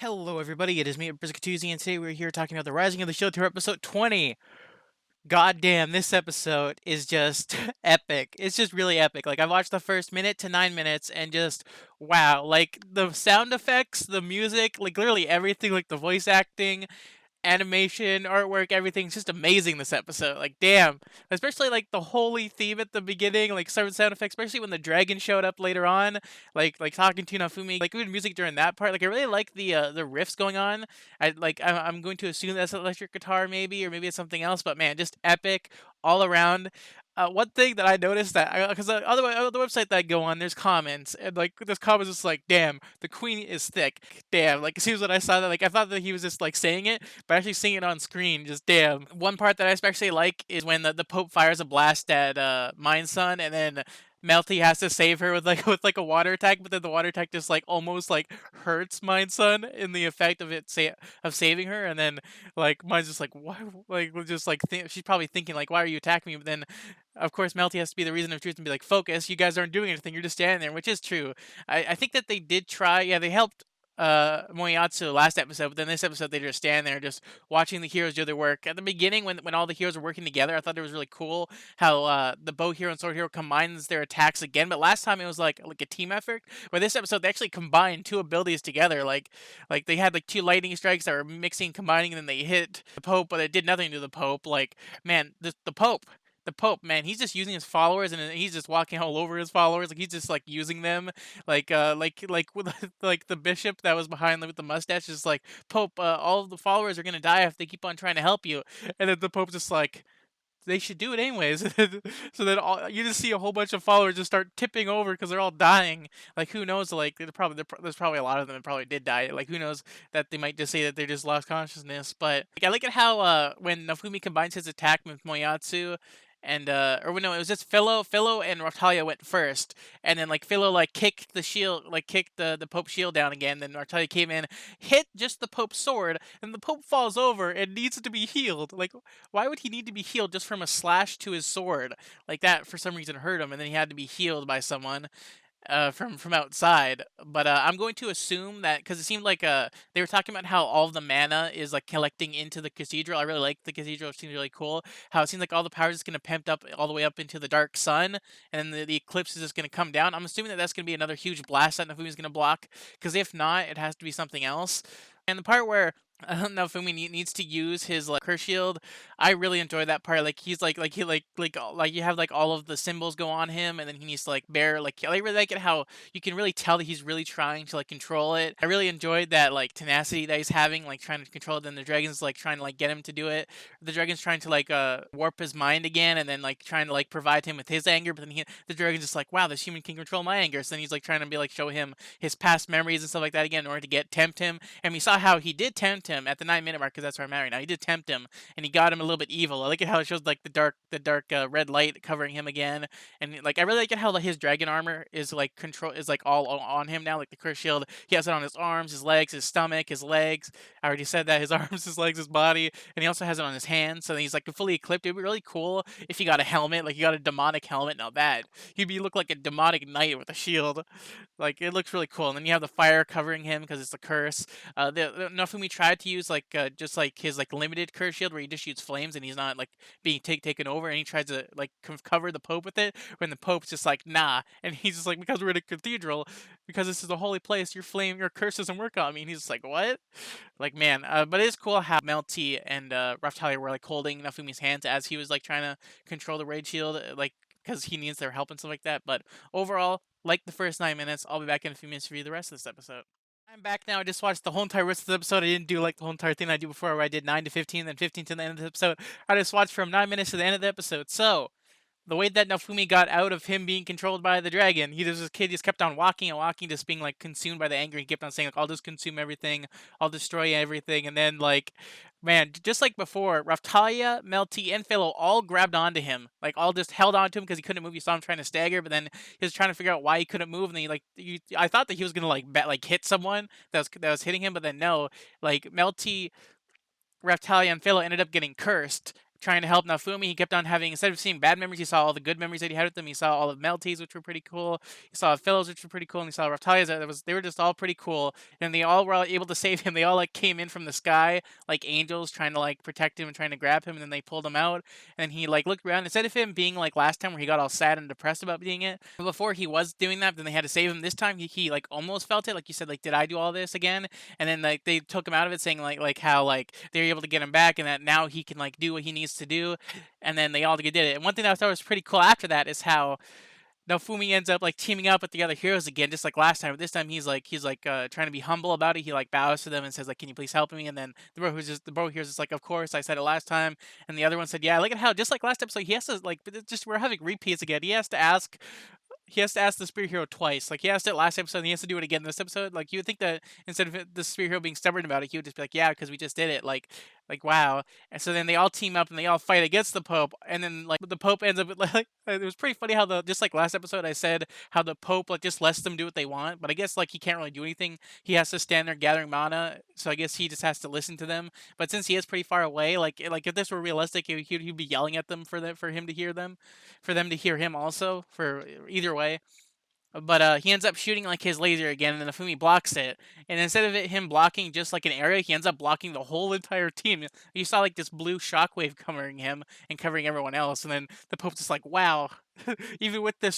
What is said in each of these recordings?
Hello, everybody. It is me, Brizkatuzi, and today we're here talking about the Rising of the Shield Hero episode 20. God damn, this episode is just epic. It's just really epic. Like, I've watched the first minute to 9 minutes and just, wow. Like, the sound effects, the music, like, literally everything, like, the voice acting, animation, artwork, everything's just amazing this episode. Like, damn. Especially like the holy theme at the beginning, like certain sound effects, especially when the dragon showed up later on, like talking to Nafumi, like good music during that part. Like I really like the riffs going on. I'm going to assume that's electric guitar maybe, or maybe it's something else, but man, just epic all around. One thing that I noticed that because the other website that I go on, there's comments and like this comment is like, "Damn, the queen is thick." Damn, like as soon as when I saw that, like I thought that he was just like saying it, but actually seeing it on screen, just damn. One part that I especially like is when the Pope fires a blast at Mind Sun, and then Melty has to save her with like with a water attack, but then the water attack just like almost like hurts Mind Sun in the effect of of saving her, and then like Mind's just like why like just like she's probably thinking like why are you attacking me, but then of course Melty has to be the reason of truth and be like focus, you guys aren't doing anything, you're just standing there, which is true. I think that they did try, yeah, they helped Moyatsu last episode, but then this episode they just stand there just watching the heroes do their work. At the beginning, when all the heroes were working together, I thought it was really cool how the bow hero and sword hero combines their attacks again. But last time it was like a team effort. Where this episode they actually combined two abilities together. Like they had like two lightning strikes that were mixing, combining, and then they hit the Pope, but it did nothing to the Pope. Like man, the Pope. The Pope, man, he's just using his followers, and he's just walking all over his followers. Like he's just like using them, like with like the bishop that was behind with the mustache is like, Pope, all of the followers are gonna die if they keep on trying to help you. And then the Pope's just like, they should do it anyways. So then you just see a whole bunch of followers just start tipping over because they're all dying. Like who knows? Like there's probably a lot of them that probably did die. Like who knows that they might just say that they just lost consciousness. But like, I like it how when Nafumi combines his attack with Moyatsu. And or no, it was just Philo and Raptalia went first, and then like Philo like kicked the shield, like kicked the Pope's shield down again. Then Raptalia came in, hit just the Pope's sword, and the Pope falls over and needs to be healed. Like why would he need to be healed just from a slash to his sword? Like that for some reason hurt him, and then he had to be healed by someone from outside. But I'm going to assume that because it seemed like they were talking about how all of the mana is like collecting into the cathedral. I really like the cathedral; it seems really cool. How it seems like all the power is going to pump up all the way up into the dark sun, and then the eclipse is just going to come down. I'm assuming that that's going to be another huge blast that Nafumi's going to block. Because if not, it has to be something else. And the part where Naofumi needs to use his like curse shield. I really enjoy that part. Like he's like you have like all of the symbols go on him, and then he needs to like bear like I really like it how you can really tell that he's really trying to like control it. I really enjoyed that like tenacity that he's having, like trying to control it. Then the dragon's like trying to like get him to do it. The dragon's trying to like warp his mind again, and then like trying to like provide him with his anger. But then the dragon's just like, wow, this human can control my anger. So then he's like trying to be like show him his past memories and stuff like that again in order to tempt him. And we saw how he did tempt him at the 9 minute mark because that's where I'm at right now. He did tempt him, and he got him a little bit evil. I like it how it shows like the dark red light covering him again, and like I really like it how like, his dragon armor is like all on him now. Like the curse shield, he has it on his arms, his legs, his stomach, his legs. I already said that his arms, his legs, his body, and he also has it on his hands. So he's like fully equipped. It'd be really cool if he got a helmet, like he got a demonic helmet. Now that he'd be look like a demonic knight with a shield. Like it looks really cool. And then you have the fire covering him because it's a curse. The Nofumi tried to use like just like his like limited curse shield where he just shoots flames and he's not like being taken over, and he tries to like cover the Pope with it when the Pope's just like nah, and he's just like, because we're in a cathedral, because this is a holy place, your curse doesn't work on me, and he's just like what? Like man, but it is cool how Melty and Raptalia were like holding Nafumi's hands as he was like trying to control the raid shield, like because he needs their help and stuff like that. But overall, like the first 9 minutes, I'll be back in a few minutes to review the rest of this episode. I'm back now. I just watched the whole entire rest of the episode. I didn't do like the whole entire thing I do before where I did 9 to 15, then 15 to the end of the episode. I just watched from 9 minutes to the end of the episode. So, the way that Nafumi got out of him being controlled by the dragon, this kid just kept on walking and walking, just being like consumed by the anger. He kept on saying like, "I'll just consume everything, I'll destroy everything," and then like, man, just like before, Raftalia, Melty, and Philo all grabbed onto him, like all just held onto him because he couldn't move. You saw him trying to stagger, but then he was trying to figure out why he couldn't move, and then I thought that he was gonna like hit someone that was hitting him, but then no, like Melty, Raftalia, and Philo ended up getting cursed, trying to help Nafumi. He kept on having, instead of seeing bad memories, he saw all the good memories that he had with them. He saw all of Melty's, which were pretty cool. He saw Phil's, which were pretty cool, and he saw Reptilia's. They were just all pretty cool, and they all were able to save him. They all like came in from the sky like angels, trying to like protect him and trying to grab him, and then they pulled him out. And he like looked around, instead of him being like last time where he got all sad and depressed about being it. Before he was doing that, then they had to save him. This time he like almost felt it, like you said, like did I do all this again? And then like they took him out of it, saying like how like they were able to get him back, and that now he can like do what he needs to do. And then they all did it. And one thing that I thought was pretty cool after that is how Naofumi ends up like teaming up with the other heroes again, just like last time. But this time he's trying to be humble about it. He like bows to them and says like, "Can you please help me?" And then the bro here's just like, "Of course, I said it last time." And the other one said, "Yeah." Look at how just like last episode, he has to like just we're having repeats again. He has to ask the spirit hero twice. Like he asked it last episode, and he has to do it again this episode. Like you would think that instead of the spirit hero being stubborn about it, he would just be like, "Yeah, because we just did it." Like wow. And so then they all team up and they all fight against the Pope, and then like the Pope ends up with, like it was pretty funny how the just like last episode I said how the Pope like just lets them do what they want, but I guess like he can't really do anything. He has to stand there gathering mana, so I guess he just has to listen to them. But since he is pretty far away, like if this were realistic, he'd be yelling at them for him to hear them, for them to hear him also. For either way, but he ends up shooting like his laser again, and then Afumi blocks it. And instead of him blocking just like an area, he ends up blocking the whole entire team. You saw like this blue shockwave covering him and covering everyone else. And then the Pope's just like, "Wow, even with my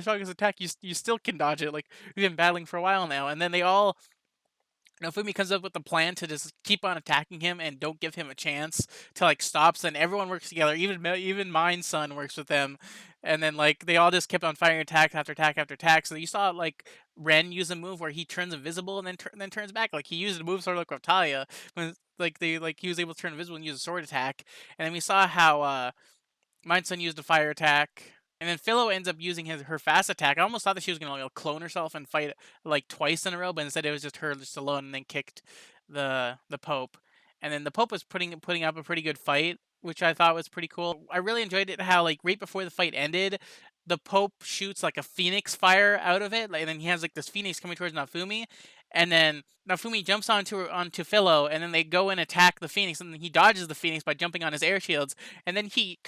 strongest attack, you still can dodge it. Like we've been battling for a while now." And then they all Fumi comes up with a plan to just keep on attacking him and don't give him a chance to like stop. So then everyone works together. Even Mind Son works with them, and then like they all just kept on firing attack after attack after attack. So you saw like Ren use a move where he turns invisible and then turns back. Like he used a move sort of like Reptalia when he was able to turn invisible and use a sword attack. And then we saw how Mind Son used a fire attack. And then Philo ends up using her fast attack. I almost thought that she was gonna like, clone herself and fight like twice in a row, but instead it was just her just alone, and then kicked the Pope. And then the Pope was putting up a pretty good fight, which I thought was pretty cool. I really enjoyed it how like right before the fight ended, the Pope shoots like a phoenix fire out of it, like, and then he has like this phoenix coming towards Nafumi, and then Nafumi jumps onto Philo, and then they go and attack the phoenix, and then he dodges the phoenix by jumping on his air shields, and then he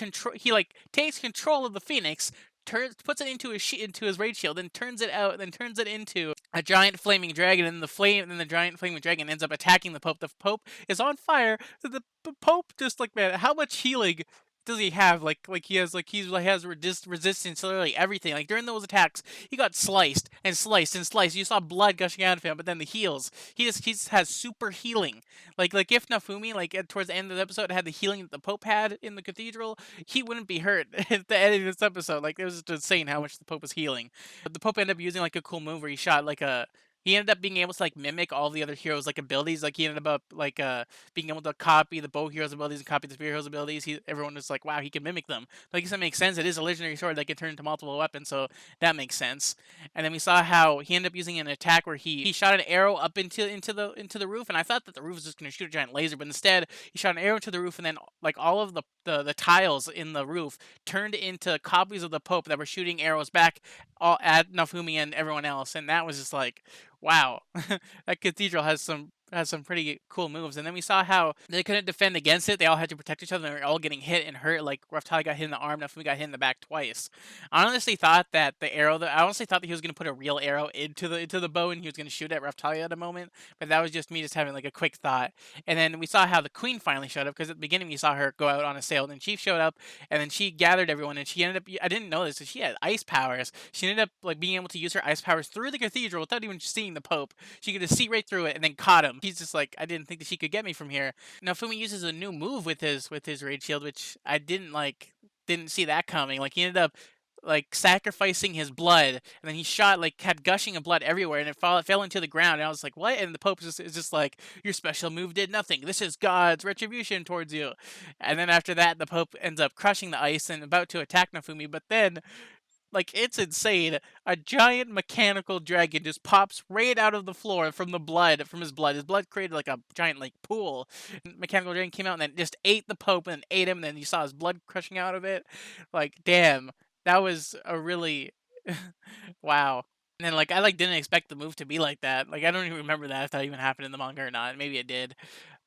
like takes control of the phoenix, puts it into his raid shield, then turns it out, then turns it into a giant flaming dragon, and the giant flaming dragon ends up attacking the Pope. The Pope is on fire. The Pope just like, man, how much healing does he have? He has resistance to literally everything. Like during those attacks, he got sliced and sliced and sliced. You saw blood gushing out of him, but then the heals. He just has super healing. Like if Nafumi towards the end of the episode had the healing that the Pope had in the cathedral, he wouldn't be hurt at the end of this episode. Like it was just insane how much the Pope was healing. But the Pope ended up using like a cool move where he shot like a. He ended up being able to like mimic all the other heroes' like abilities. Like he ended up being able to copy the bow hero's abilities and copy the spear hero's abilities. Everyone was like, wow, he can mimic them. But I guess that makes sense. It is a legendary sword that can turn into multiple weapons, so that makes sense. And then we saw how he ended up using an attack where he shot an arrow up into the roof, and I thought that the roof was just going to shoot a giant laser, but instead he shot an arrow to the roof, and then like all of the tiles in the roof turned into copies of the Pope that were shooting arrows back all at Nafumi and everyone else, and that was just like, wow, that cathedral has some pretty cool moves. And then we saw how they couldn't defend against it. They all had to protect each other. They were all getting hit and hurt. Like Raftali got hit in the arm, Nafumi got hit in the back twice. I honestly thought that he was going to put a real arrow into the bow and he was going to shoot at Raftali at a moment. But that was just me just having like a quick thought. And then we saw how the Queen finally showed up, because at the beginning we saw her go out on a sail. And then Chief showed up, and then she gathered everyone, and she ended up, I didn't know this, so she had ice powers. She ended up like being able to use her ice powers through the cathedral without even seeing the Pope. She could just see right through it and then caught him. He's just like, I didn't think that she could get me from here. Now Fumi uses a new move with his raid shield, which I didn't see that coming. Like he ended up like sacrificing his blood, and then he shot had gushing of blood everywhere, and it fell into the ground. And I was like, what? And the Pope is just like, your special move did nothing. This is God's retribution towards you. And then after that, the Pope ends up crushing the ice and about to attack Nafumi, but then it's insane. A giant mechanical dragon just pops right out of the floor from his blood. His blood created like a giant pool. And mechanical dragon came out and then just ate the Pope and then ate him. And then you saw his blood crushing out of it. Like, damn, that was a really wow. And then I didn't expect the move to be like that. Like I don't even remember that if that even happened in the manga or not. Maybe it did.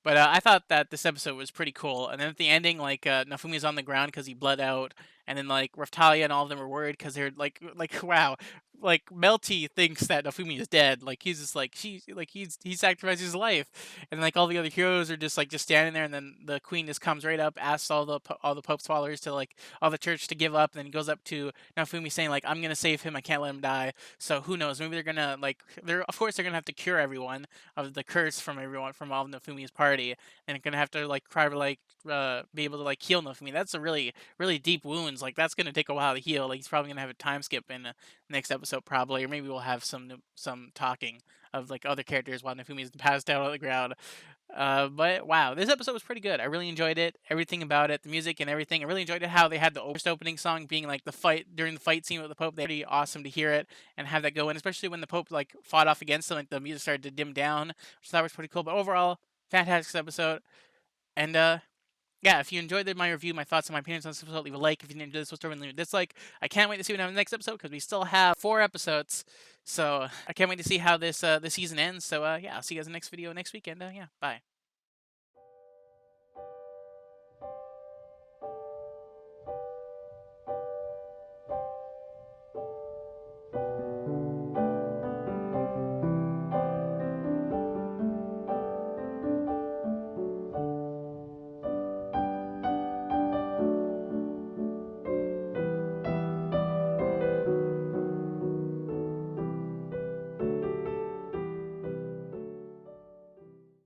But I thought that this episode was pretty cool. And then at the ending, like Nafumi's on the ground because he bled out, and then like Raftalia and all of them are worried because they're like wow, like Melty thinks that Nafumi is dead. Like he's just like he sacrificed his life, and like all the other heroes are just standing there, and then the queen just comes right up, asks all the Pope's followers to like all the church to give up, and then he goes up to Nafumi saying like I'm gonna save him, I can't let him die. So who knows? Maybe they're gonna like they're of course they're gonna have to cure everyone of the curse from everyone from all of Nafumi's party, and gonna have to like try to like be able to like heal Nafumi. That's a really deep wounds. Like that's gonna take a while to heal. Like he's probably gonna have a time skip in the next episode probably, or maybe we'll have some talking of like other characters while Nafumi's passed out on the ground. But wow, this episode was pretty good. I really enjoyed it. Everything about it, the music and everything. I really enjoyed it. How they had the first opening song being like the fight during the fight scene with the Pope. They pretty awesome to hear it and have that go in, especially when the Pope like fought off against them. Like the music started to dim down, which I thought was pretty cool. But overall, fantastic episode. And yeah, if you enjoyed my review, my thoughts, and my opinions on this episode, leave a like. If you didn't enjoy this episode, leave a dislike. I can't wait to see what happens in the next episode because we still have 4 episodes. So I can't wait to see how this season ends. So yeah, I'll see you guys in the next video next weekend. Yeah, bye.